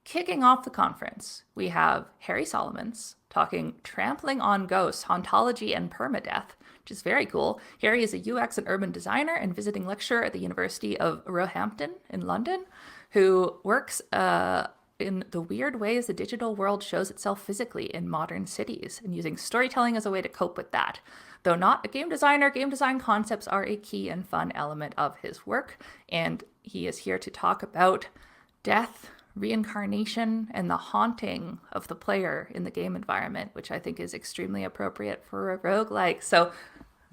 Kicking off the conference, we have Harry Solomons talking Trampling on Ghosts, Hauntology, and Permadeath, which is very cool. Harry is a UX and urban designer and visiting lecturer at the University of Roehampton in London, who works in the weird ways the digital world shows itself physically in modern cities and using storytelling as a way to cope with that. Though not a game designer, game design concepts are a key and fun element of his work, and he is here to talk about death, reincarnation, and the haunting of the player in the game environment, which I think is extremely appropriate for a roguelike. So,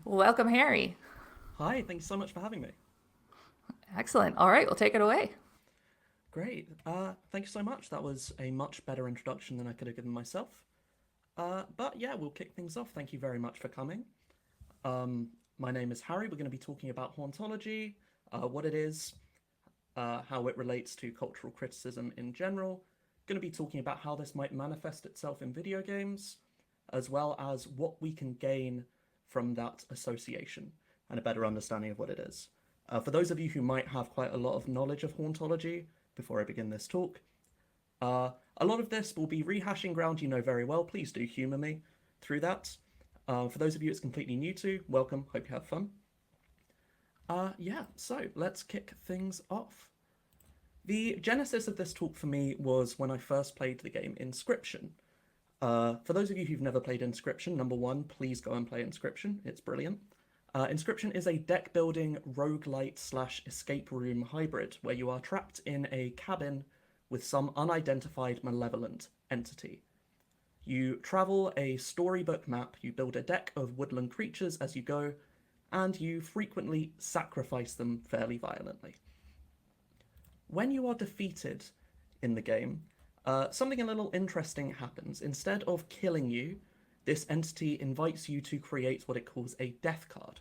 welcome, Harry. Hi, thank you so much for having me. Excellent. All right, we'll take it away. Great. Thank you so much. That was a much better introduction than I could have given myself. But yeah, we'll kick things off. Thank you very much for coming. My name is Harry. We're going to be talking about hauntology, what it is, how it relates to cultural criticism in general. Going to be talking about how this might manifest itself in video games, as well as what we can gain from that association and a better understanding of what it is. For those of you who might have quite a lot of knowledge of hauntology, before I begin this talk, a lot of this will be rehashing ground you know very well. Please do humour me through that. For those of you it's completely new to, welcome. Hope you have fun. Yeah, so let's kick things off. The genesis of this talk for me was when I first played the game Inscryption. For those of you who've never played Inscryption, number one, please go and play Inscryption. It's brilliant. Inscryption is a deck building roguelite / escape room hybrid where you are trapped in a cabin with some unidentified malevolent entity. You travel a storybook map, you build a deck of woodland creatures as you go, and you frequently sacrifice them fairly violently. When you are defeated in the game, something a little interesting happens. Instead of killing you, this entity invites you to create what it calls a death card.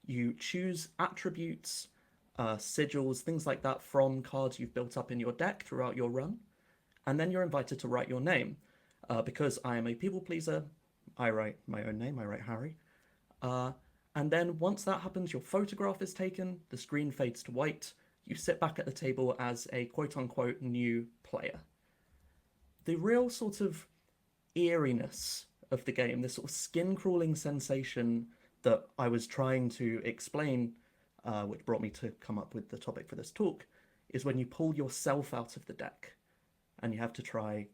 You choose attributes, sigils, things like that from cards you've built up in your deck throughout your run, and then you're invited to write your name. Because I am a people pleaser, I write my own name, I write Harry. And then once that happens, your photograph is taken, the screen fades to white, you sit back at the table as a quote-unquote new player. The real sort of eeriness of the game, this sort of skin-crawling sensation that I was trying to explain, which brought me to come up with the topic for this talk, is when you pull yourself out of the deck and you have to try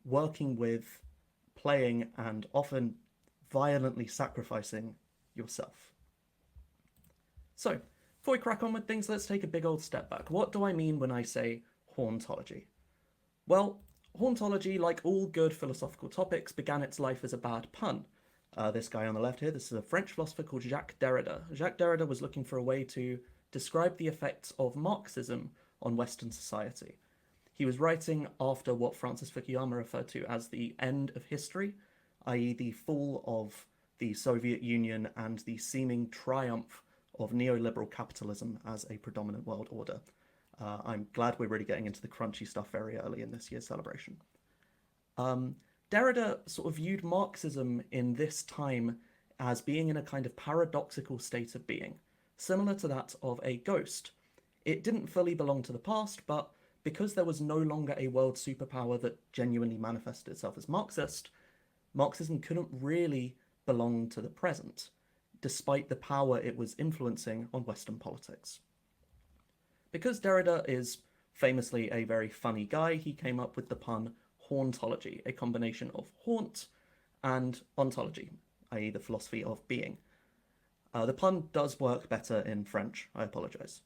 working with, playing, and often violently sacrificing yourself. So, before we crack on with things, let's take a big old step back. What do I mean when I say hauntology? Well, hauntology, like all good philosophical topics, began its life as a bad pun. This guy on the left here, this is a French philosopher called Jacques Derrida. Jacques Derrida was looking for a way to describe the effects of Marxism on Western society. He was writing after what Francis Fukuyama referred to as the end of history, i.e. the fall of the Soviet Union and the seeming triumph of neoliberal capitalism as a predominant world order. I'm glad we're really getting into the crunchy stuff very early in this year's celebration. Derrida sort of viewed Marxism in this time as being in a kind of paradoxical state of being, similar to that of a ghost. It didn't fully belong to the past, but because there was no longer a world superpower that genuinely manifested itself as Marxist, Marxism couldn't really belong to the present, despite the power it was influencing on Western politics. Because Derrida is famously a very funny guy, he came up with the pun hauntology, a combination of haunt and ontology, i.e. the philosophy of being. The pun does work better in French, I apologise.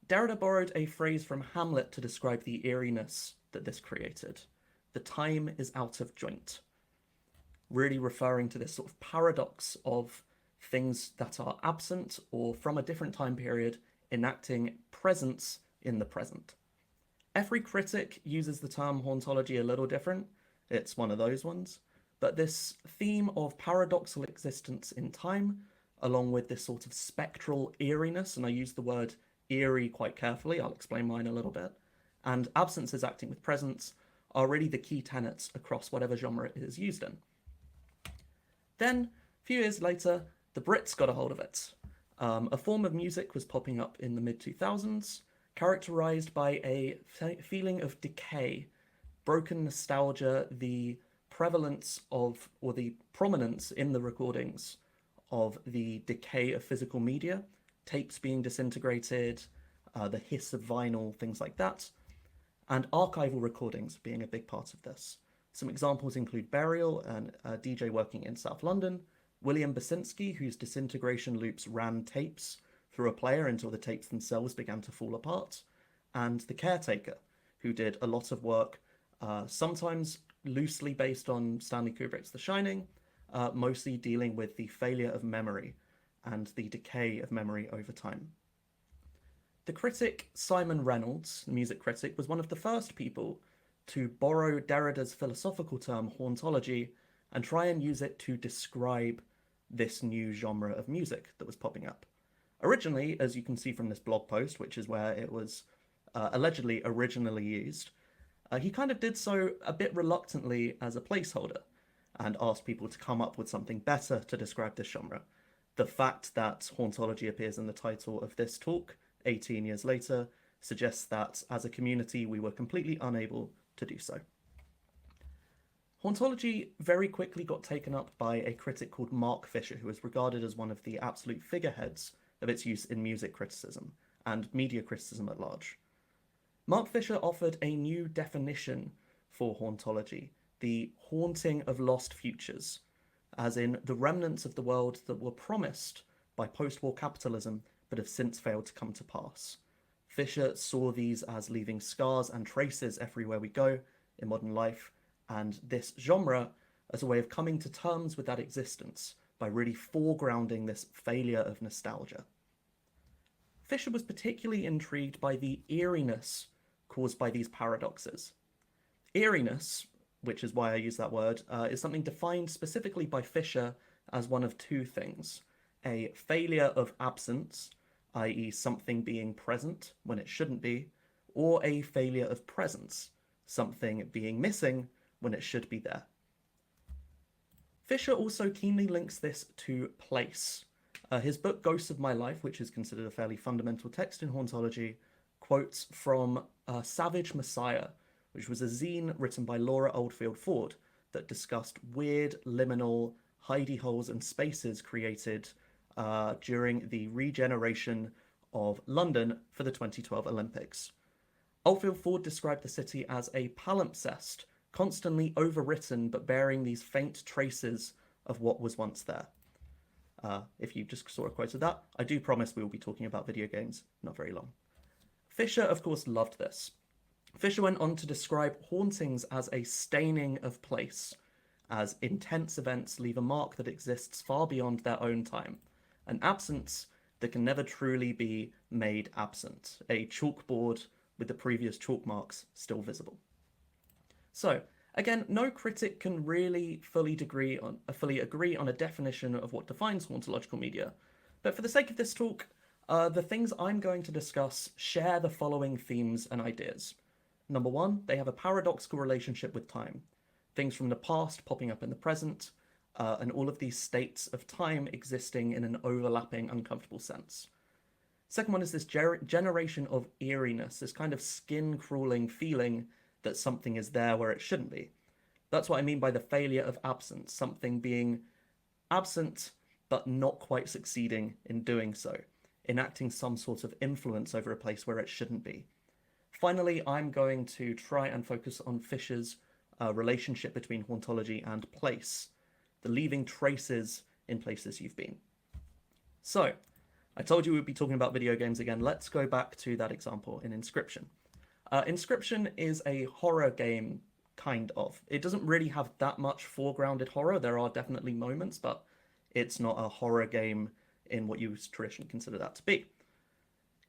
Derrida borrowed a phrase from Hamlet to describe the eeriness that this created. The time is out of joint. Really referring to this sort of paradox of things that are absent or from a different time period enacting presence in the present. Every critic uses the term hauntology a little different. It's one of those ones. But this theme of paradoxical existence in time, along with this sort of spectral eeriness, and I use the word eerie quite carefully, I'll explain mine a little bit, and absences acting with presence are really the key tenets across whatever genre it is used in. Then, a few years later, the Brits got a hold of it. A form of music was popping up in the mid-2000s, characterized by a feeling of decay broken nostalgia, the prevalence of, or the prominence in the recordings of the decay of physical media, tapes being disintegrated, the hiss of vinyl, things like that, and archival recordings being a big part of this. Some examples include Burial, and a DJ working in South London, William Basinski, whose disintegration loops ran tapes through a player until the tapes themselves began to fall apart, and The Caretaker, who did a lot of work, sometimes loosely based on Stanley Kubrick's The Shining, mostly dealing with the failure of memory and the decay of memory over time. The critic Simon Reynolds, the music critic, was one of the first people to borrow Derrida's philosophical term hauntology and try and use it to describe this new genre of music that was popping up. Originally, as you can see from this blog post, which is where it was allegedly originally used, he kind of did so a bit reluctantly as a placeholder and asked people to come up with something better to describe this genre. The fact that hauntology appears in the title of this talk 18 years later suggests that as a community we were completely unable to do so. Hauntology very quickly got taken up by a critic called Mark Fisher, who is regarded as one of the absolute figureheads of its use in music criticism and media criticism at large. Mark Fisher offered a new definition for hauntology, the haunting of lost futures, as in the remnants of the world that were promised by post-war capitalism but have since failed to come to pass. Fisher saw these as leaving scars and traces everywhere we go in modern life, and this genre as a way of coming to terms with that existence by really foregrounding this failure of nostalgia. Fisher was particularly intrigued by the eeriness caused by these paradoxes. Eeriness, which is why I use that word, is something defined specifically by Fisher as one of two things: a failure of absence, i.e. something being present when it shouldn't be, or a failure of presence, something being missing when it should be there. Fisher also keenly links this to place. His book Ghosts of My Life, which is considered a fairly fundamental text in hauntology, quotes from Savage Messiah, which was a zine written by Laura Oldfield Ford that discussed weird, liminal, hidey holes and spaces created during the regeneration of London for the 2012 Olympics. Oldfield Ford described the city as a palimpsest, constantly overwritten but bearing these faint traces of what was once there. If you just saw a quote of that, I do promise we will be talking about video games not very long. Fisher, of course, loved this. Fisher went on to describe hauntings as a staining of place, as intense events leave a mark that exists far beyond their own time, an absence that can never truly be made absent, a chalkboard with the previous chalk marks still visible. So, again, no critic can really fully agree on a definition of what defines hauntological media, but for the sake of this talk, the things I'm going to discuss share the following themes and ideas. Number one, they have a paradoxical relationship with time. Things from the past popping up in the present, and all of these states of time existing in an overlapping, uncomfortable sense. Second one is this generation of eeriness, this kind of skin-crawling feeling that something is there where it shouldn't be. That's what I mean by the failure of absence, something being absent but not quite succeeding in doing so, enacting some sort of influence over a place where it shouldn't be. Finally, I'm going to try and focus on Fisher's relationship between hauntology and place, the leaving traces in places you've been. So, I told you we'd be talking about video games again. Let's go back to that example in Inscryption. Inscryption is a horror game, kind of. It doesn't really have that much foregrounded horror. There are definitely moments, but it's not a horror game in what you traditionally consider that to be.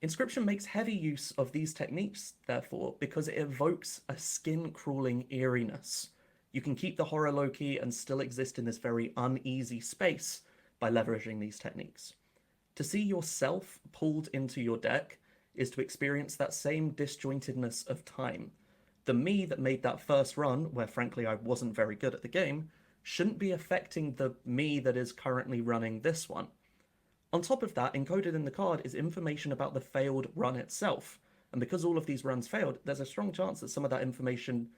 Inscryption makes heavy use of these techniques, therefore, because it evokes a skin-crawling eeriness. You can keep the horror low-key and still exist in this very uneasy space by leveraging these techniques. To see yourself pulled into your deck is to experience that same disjointedness of time. The me that made that first run, where frankly I wasn't very good at the game, shouldn't be affecting the me that is currently running this one. On top of that, encoded in the card is information about the failed run itself. And because all of these runs failed, there's a strong chance that some of that information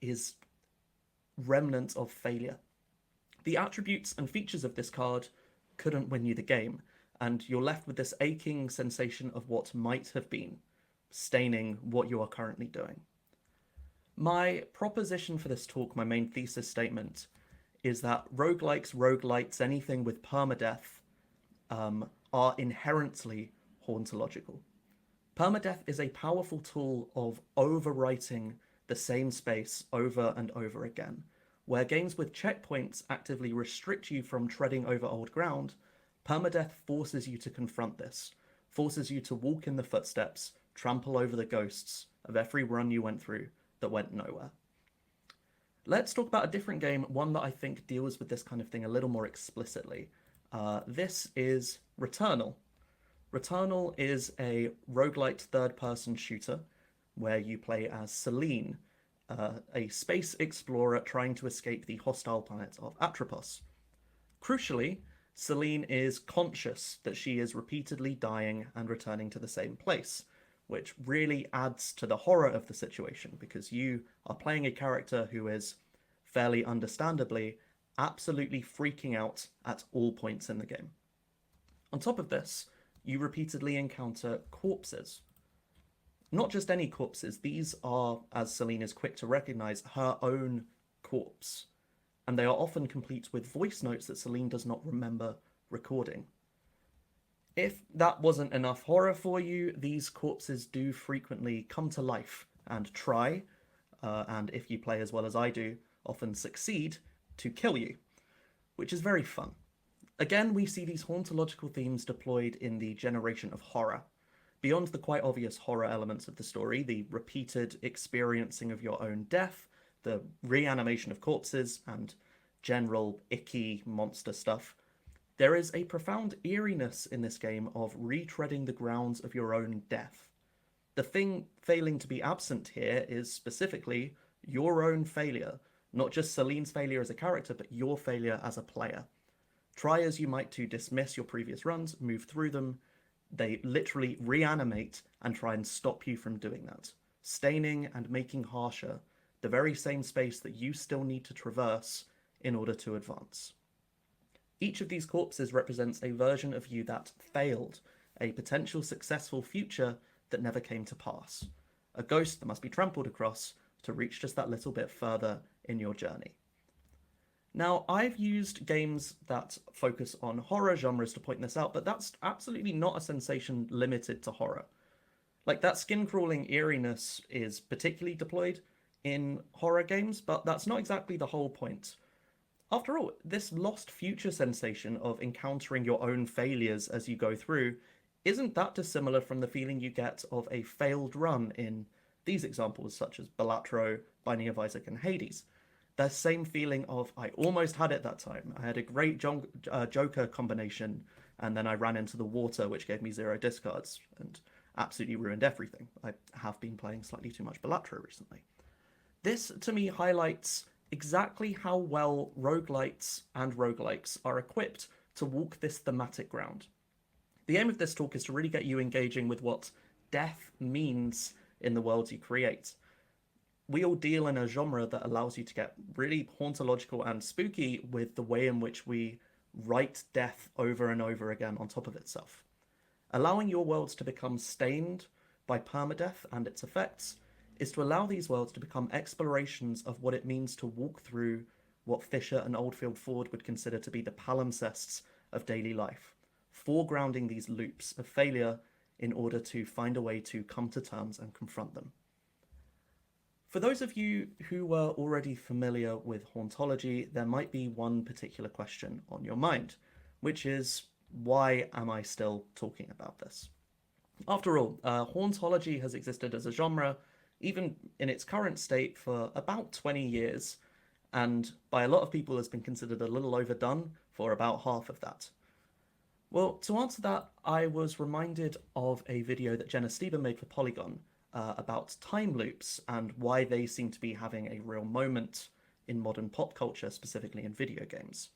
is remnant of failure. The attributes and features of this card couldn't win you the game, and you're left with this aching sensation of what might have been, staining what you are currently doing. My proposition for this talk, my main thesis statement, is that roguelikes, roguelites, anything with permadeath are inherently hauntological. Permadeath is a powerful tool of overwriting the same space over and over again. Where games with checkpoints actively restrict you from treading over old ground, permadeath forces you to confront this, forces you to walk in the footsteps, trample over the ghosts of every run you went through that went nowhere. Let's talk about a different game, one that I think deals with this kind of thing a little more explicitly. This is Returnal. Returnal is a roguelite third-person shooter where you play as Celine, a space explorer trying to escape the hostile planet of Atropos. Crucially, Celine is conscious that she is repeatedly dying and returning to the same place, which really adds to the horror of the situation, because you are playing a character who is, fairly understandably, absolutely freaking out at all points in the game. On top of this, you repeatedly encounter corpses. Not just any corpses, these are, as Celine is quick to recognize, her own corpse. And they are often complete with voice notes that Celine does not remember recording. If that wasn't enough horror for you, these corpses do frequently come to life and try, and if you play as well as I do, often succeed to kill you, which is very fun. Again, we see these hauntological themes deployed in the generation of horror. Beyond the quite obvious horror elements of the story, the repeated experiencing of your own death, the reanimation of corpses, and general icky monster stuff, there is a profound eeriness in this game of retreading the grounds of your own death. The thing failing to be absent here is specifically your own failure, not just Celine's failure as a character, but your failure as a player. Try as you might to dismiss your previous runs, move through them, they literally reanimate and try and stop you from doing that, staining and making harsher the very same space that you still need to traverse in order to advance. Each of these corpses represents a version of you that failed, a potential successful future that never came to pass, a ghost that must be trampled across to reach just that little bit further in your journey. Now, I've used games that focus on horror genres to point this out, but that's absolutely not a sensation limited to horror. Like, that skin-crawling eeriness is particularly deployed in horror games, but that's not exactly the whole point. After all, this lost future sensation of encountering your own failures as you go through isn't that dissimilar from the feeling you get of a failed run in these examples, such as Balatro, Binding of Isaac, and Hades. That same feeling of, I almost had it that time. I had a great Joker combination, and then I ran into the water, which gave me 0 discards, and absolutely ruined everything. I have been playing slightly too much Balatro recently. This, to me, highlights exactly how well roguelites and roguelikes are equipped to walk this thematic ground. The aim of this talk is to really get you engaging with what death means in the worlds you create. We all deal in a genre that allows you to get really hauntological and spooky with the way in which we write death over and over again on top of itself. Allowing your worlds to become stained by permadeath and its effects is to allow these worlds to become explorations of what it means to walk through what Fisher and Oldfield Ford would consider to be the palimpsests of daily life, foregrounding these loops of failure in order to find a way to come to terms and confront them. For those of you who were already familiar with Hauntology, there might be one particular question on your mind, which is, why am I still talking about this? After all, Hauntology has existed as a genre, even in its current state, for about 20 years, and by a lot of people has been considered a little overdone for about half of that. Well, to answer that, I was reminded of a video that Jenna Stieber made for Polygon, about time loops and why they seem to be having a real moment in modern pop culture, specifically in video games.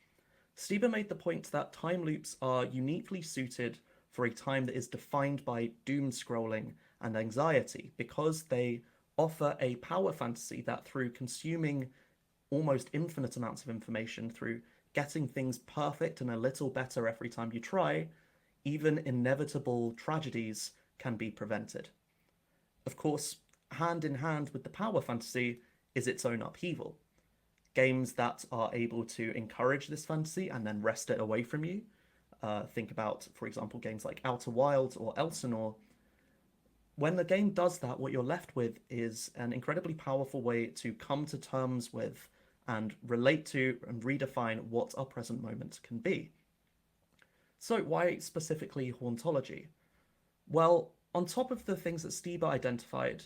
Stieber made the point that time loops are uniquely suited for a time that is defined by doom scrolling and anxiety, because they offer a power fantasy that, through consuming almost infinite amounts of information, through getting things perfect and a little better every time you try, even inevitable tragedies can be prevented. Of course, hand in hand with the power fantasy is its own upheaval. Games that are able to encourage this fantasy and then wrest it away from you. Think about, for example, games like Outer Wilds or Elsinore. When the game does that, what you're left with is an incredibly powerful way to come to terms with and relate to and redefine what our present moment can be. So why specifically Hauntology? Well, on top of the things that Steve identified,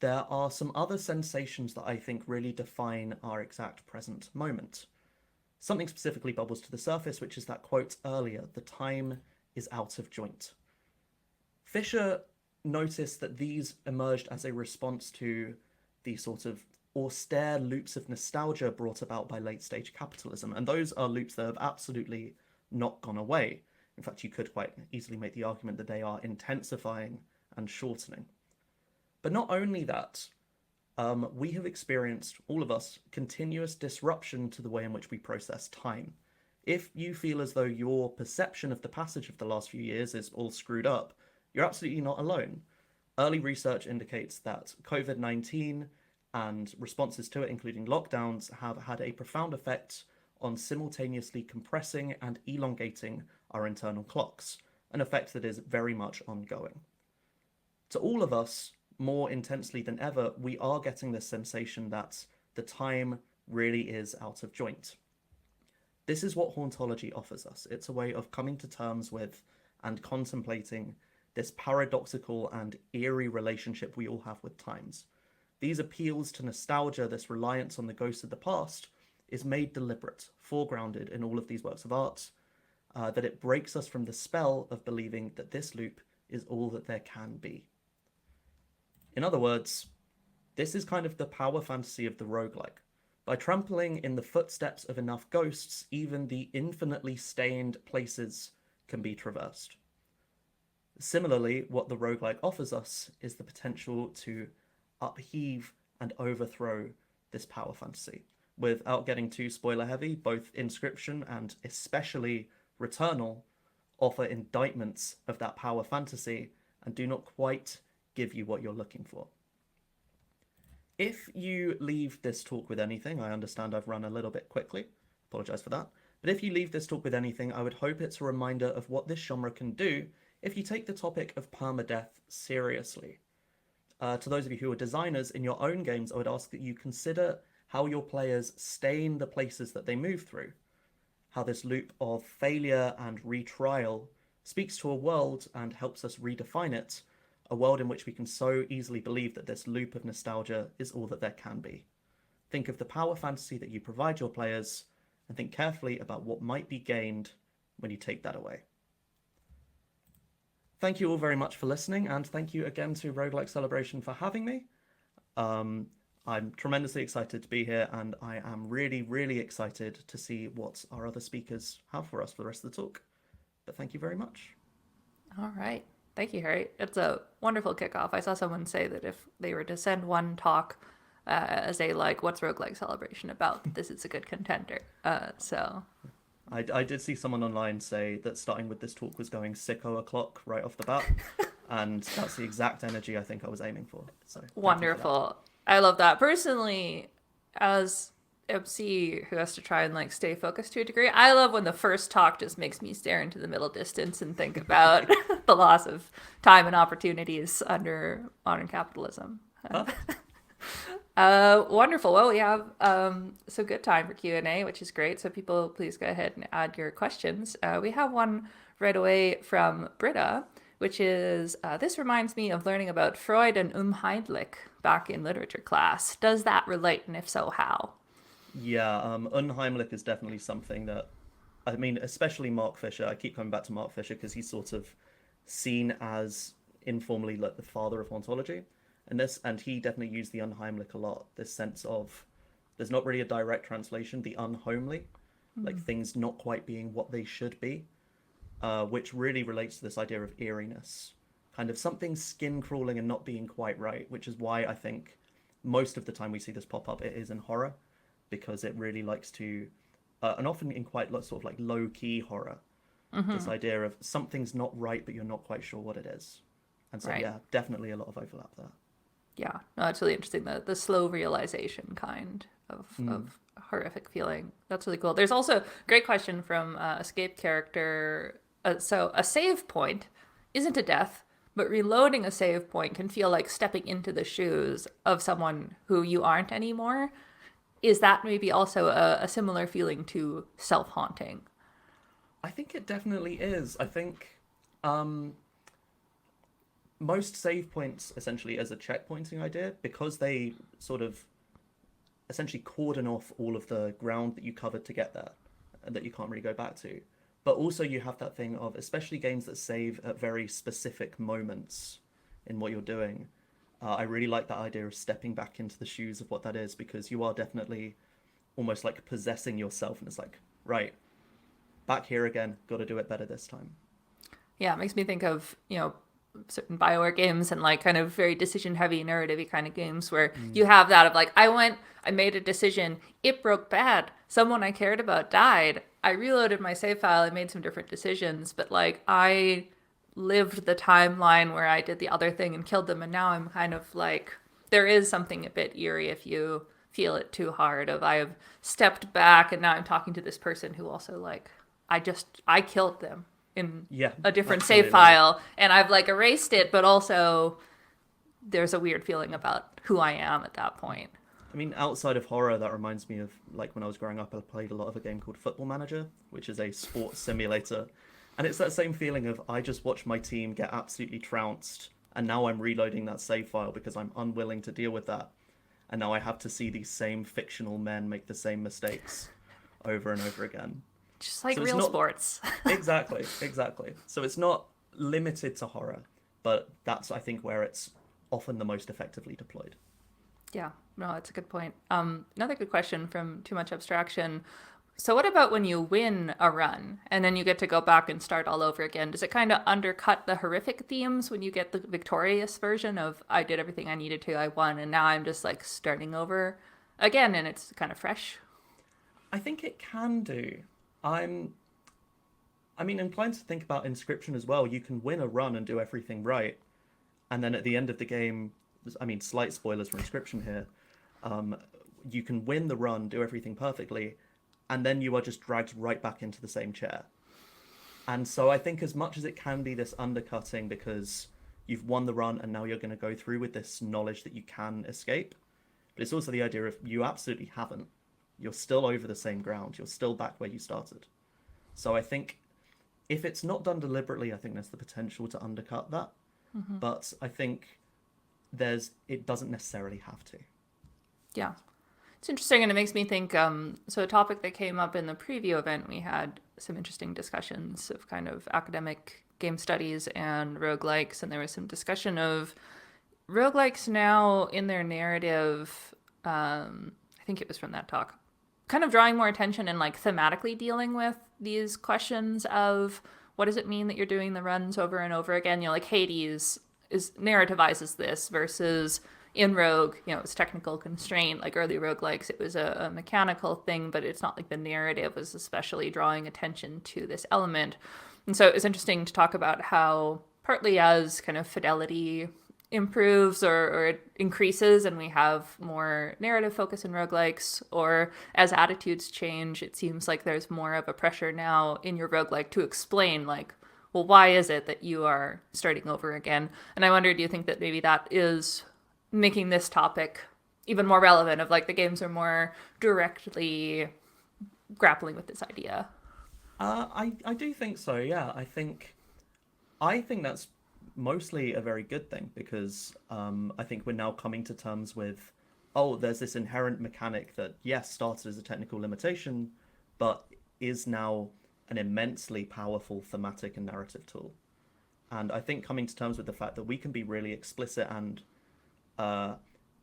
there are some other sensations that I think really define our exact present moment. Something specifically bubbles to the surface, which is that quote earlier, "The time is out of joint." Fisher noticed that these emerged as a response to the sort of austere loops of nostalgia brought about by late-stage capitalism, and those are loops that have absolutely not gone away. In fact, you could quite easily make the argument that they are intensifying and shortening. But not only that, we have experienced, all of us, continuous disruption to the way in which we process time. If you feel as though your perception of the passage of the last few years is all screwed up, you're absolutely not alone. Early research indicates that COVID-19 and responses to it, including lockdowns, have had a profound effect on simultaneously compressing and elongating our internal clocks, an effect that is very much ongoing. To all of us, more intensely than ever, we are getting this sensation that the time really is out of joint. This is what Hauntology offers us. It's a way of coming to terms with and contemplating this paradoxical and eerie relationship we all have with times. These appeals to nostalgia, this reliance on the ghosts of the past, is made deliberate, foregrounded in all of these works of art, that it breaks us from the spell of believing that this loop is all that there can be. In other words, this is kind of the power fantasy of the roguelike. By trampling in the footsteps of enough ghosts, even the infinitely stained places can be traversed. Similarly, what the roguelike offers us is the potential to upheave and overthrow this power fantasy. Without getting too spoiler heavy, both Inscryption and especially Returnal offer indictments of that power fantasy and do not quite give you what you're looking for. If you leave this talk with anything, I understand I've run a little bit quickly, apologize for that, but if you leave this talk with anything, I would hope it's a reminder of what this genre can do if you take the topic of permadeath seriously. To those of you who are designers in your own games, I would ask that you consider how your players stain the places that they move through, how this loop of failure and retrial speaks to a world and helps us redefine it, a world in which we can so easily believe that this loop of nostalgia is all that there can be. Think of the power fantasy that you provide your players, and think carefully about what might be gained when you take that away. Thank you all very much for listening, and thank you again to Roguelike Celebration for having me. I'm tremendously excited to be here, and I am really, really excited to see what our other speakers have for us for the rest of the talk. But thank you very much. All right. Thank you, Harry. It's a wonderful kickoff. I saw someone say that if they were to send one talk as a, like, what's Roguelike Celebration about, this is a good contender. I did see someone online say that starting with this talk was going sicko o'clock right off the bat, and that's the exact energy I think I was aiming for. So Wonderful. I love that. Personally, as MC who has to try and like stay focused to a degree, I love when the first talk just makes me stare into the middle distance and think about the loss of time and opportunities under modern capitalism. Wonderful. Well, we have some good time for Q&A, which is great. So people, please go ahead and add your questions. We have one right away from Britta, which is, this reminds me of learning about Freud and Unheimlich back in literature class. Does that relate, and if so, how? Yeah, Unheimlich is definitely something that, I mean, especially Mark Fisher. I keep coming back to Mark Fisher because he's sort of seen as informally like the father of hauntology. And he definitely used the unheimlich a lot. This sense of there's not really a direct translation, the unhomely, like things not quite being what they should be, which really relates to this idea of eeriness, kind of something skin crawling and not being quite right, which is why I think most of the time we see this pop up, it is in horror, because it really likes to, and often in quite sort of like low key horror, this idea of something's not right, but you're not quite sure what it is. And so, Right. yeah, definitely a lot of overlap there. Yeah, no, it's really interesting. The slow realization kind of horrific feeling. That's really cool. There's also a great question from Escape character. So a save point isn't a death, but reloading a save point can feel like stepping into the shoes of someone who you aren't anymore. Is that maybe also a similar feeling to self-haunting? I think it definitely is. I think um, most save points, essentially, as a checkpointing idea, because they sort of essentially cordon off all of the ground that you covered to get there and that you can't really go back to. But also, you have that thing of, especially games that save at very specific moments in what you're doing. I really like that idea of stepping back into the shoes of what that is, because you are definitely almost like possessing yourself, and it's like, right, back here again, got to do it better this time. Yeah, it makes me think of, certain Bioware games and like kind of very decision heavy narrative kind of games where you have that of like, I made a decision, it broke bad, someone I cared about died, I reloaded my save file, I made some different decisions, but like I lived the timeline where I did the other thing and killed them, and now I'm kind of like, there is something a bit eerie if you feel it too hard of I have stepped back and now I'm talking to this person who also like I killed them in Yeah, a different save absolutely. file and I've like erased it, but also there's a weird feeling about who I am at that point. I mean, outside of horror, that reminds me of like when I was growing up, I played a lot of a game called Football Manager, which is a sports simulator. And it's that same feeling of I just watched my team get absolutely trounced, and now I'm reloading that save file because I'm unwilling to deal with that. And now I have to see these same fictional men make the same mistakes over and over again. Just like So it's real not sports. exactly, exactly. So it's not limited to horror, but that's I think where it's often the most effectively deployed. Yeah, no, that's a good point. Another good question from Too Much Abstraction. So, what about when you win a run and then you get to go back and start all over again? Does it kind of undercut the horrific themes when you get the victorious version of I did everything I needed to, I won, and now I'm just like starting over again and it's kind of fresh? I think it can do. I'm I mean inclined to think about Inscryption as well. You can win a run and do everything right, and then at the end of the game, I mean slight spoilers for Inscryption here. Um, you can win the run, do everything perfectly, and then you are just dragged right back into the same chair. And so I think as much as it can be this undercutting because you've won the run and now you're going to go through with this knowledge that you can escape, but it's also the idea of you absolutely haven't. You're still over the same ground. You're still back where you started. So I think if it's not done deliberately, I think there's the potential to undercut that. But I think it doesn't necessarily have to. Yeah. It's interesting, and it makes me think. So, a topic that came up in the preview event, we had some interesting discussions of kind of academic game studies and roguelikes, and there was some discussion of roguelikes now in their narrative. I think it was from that talk, kind of drawing more attention and like thematically dealing with these questions of what does it mean that you're doing the runs over and over again? Like Hades is narrativizes this versus in Rogue, it's technical constraint. Like early roguelikes, it was a mechanical thing, but it's not like the narrative was especially drawing attention to this element. And so it's interesting to talk about how partly as kind of fidelity improves or it increases and we have more narrative focus in roguelikes, or as attitudes change, it seems like there's more of a pressure now in your roguelike to explain like, well, why is it that you are starting over again? And I wonder, do you think that maybe that is making this topic even more relevant of like the games are more directly grappling with this idea? I do think so. Yeah, I think that's mostly a very good thing because I think we're now coming to terms with, oh, there's this inherent mechanic that, yes, started as a technical limitation, but is now an immensely powerful thematic and narrative tool. And I think coming to terms with the fact that we can be really explicit and uh,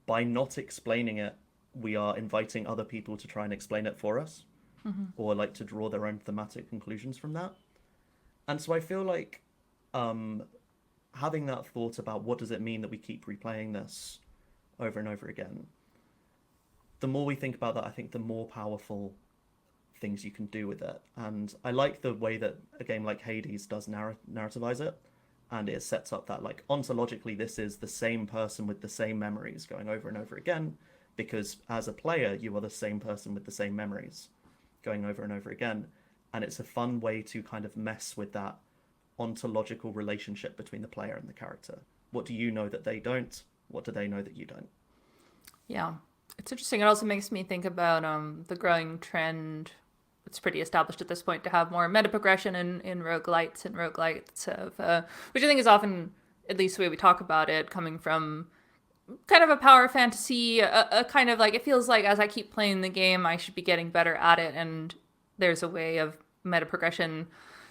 by not explaining it, we are inviting other people to try and explain it for us or like to draw their own thematic conclusions from that. And so I feel like having that thought about what does it mean that we keep replaying this over and over again, the more we think about that, I think the more powerful things you can do with it. And I like the way that a game like Hades does narrativize it, and it sets up that, like, ontologically this is the same person with the same memories going over and over again, because as a player you are the same person with the same memories going over and over again. And it's a fun way to kind of mess with that ontological relationship between the player and the character. What do you know that they don't? What do they know that you don't? Yeah, it's interesting. It also makes me think about the growing trend. It's pretty established at this point to have more meta progression in roguelites and roguelites, which I think is often, at least the way we talk about it, coming from kind of a power fantasy, a kind of like, it feels like as I keep playing the game, I should be getting better at it, and there's a way of meta progression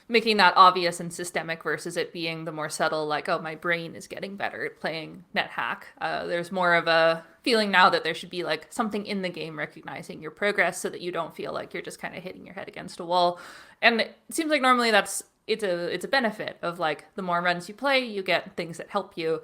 making that obvious and systemic versus it being the more subtle, like, oh, my brain is getting better at playing NetHack. There's more of a feeling now that there should be like something in the game recognizing your progress so that you don't feel like you're just kind of hitting your head against a wall. And it seems like normally it's a benefit of, like, the more runs you play, you get things that help you.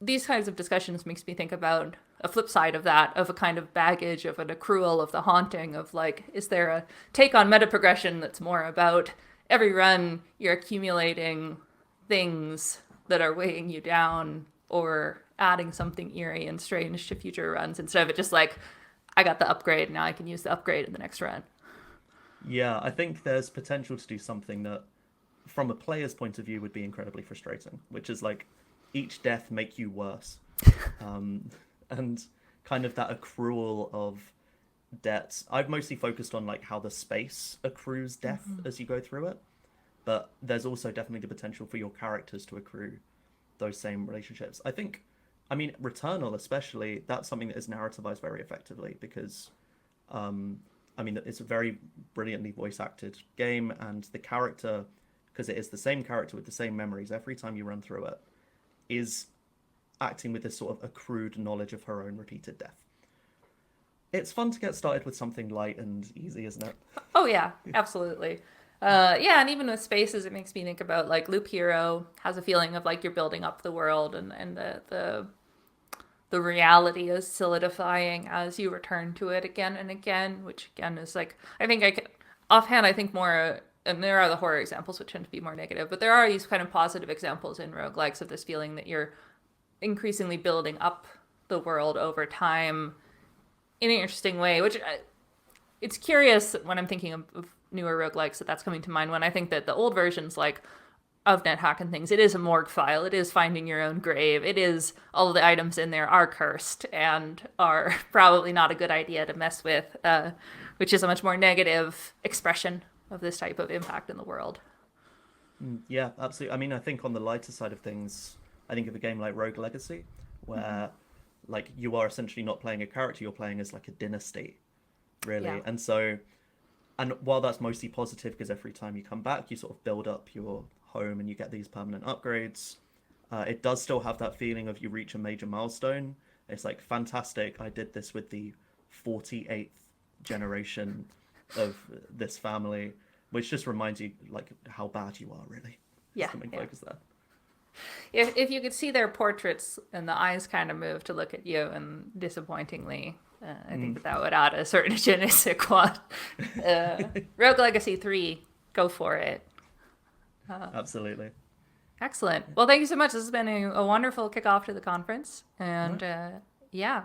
These kinds of discussions makes me think about a flip side of that, of a kind of baggage, of an accrual, of the haunting, of like, is there a take on meta progression that's more about every run you're accumulating things that are weighing you down or adding something eerie and strange to future runs, instead of it just like, I got the upgrade, now I can use the upgrade in the next run. Yeah, I think there's potential to do something that, from a player's point of view, would be incredibly frustrating, which is like each death make you worse. And kind of that accrual of debts. I've mostly focused on like how the space accrues death as you go through it, but there's also definitely the potential for your characters to accrue those same relationships. I mean, Returnal especially, that's something that is narrativized very effectively because, I mean, it's a very brilliantly voice acted game, and the character, because it is the same character with the same memories every time you run through it, is acting with this sort of accrued knowledge of her own repeated death. It's fun to get started with something light and easy, isn't it? Oh yeah, absolutely. Yeah, and even with spaces, it makes me think about like Loop Hero has a feeling of like you're building up the world, and the reality is solidifying as you return to it again and again, which again is like, I think I can, offhand, I think more, and there are the horror examples which tend to be more negative, but there are these kind of positive examples in roguelikes of this feeling that you're increasingly building up the world over time in an interesting way, which it's curious when I'm thinking of newer roguelikes that's coming to mind, when I think that the old versions like of NetHack and things, it is a morgue file, it is finding your own grave, it is all of the items in there are cursed and are probably not a good idea to mess with, which is a much more negative expression of this type of impact in the world. Yeah, absolutely. I mean, I think on the lighter side of things, I think of a game like Rogue Legacy, where like you are essentially not playing a character, you're playing as like a dynasty, really. Yeah. And so, and while that's mostly positive because every time you come back, you sort of build up your home and you get these permanent upgrades, it does still have that feeling of you reach a major milestone. It's like, fantastic, I did this with the 48th generation of this family, which just reminds you like how bad you are, really. Yeah, Just the main focus there. If you could see their portraits and the eyes kind of move to look at you, and disappointingly, I think that would add a certain je ne sais quoi. Rogue Legacy 3, go for it. Absolutely. Excellent. Well, thank you so much. This has been a wonderful kickoff to the conference. And yeah,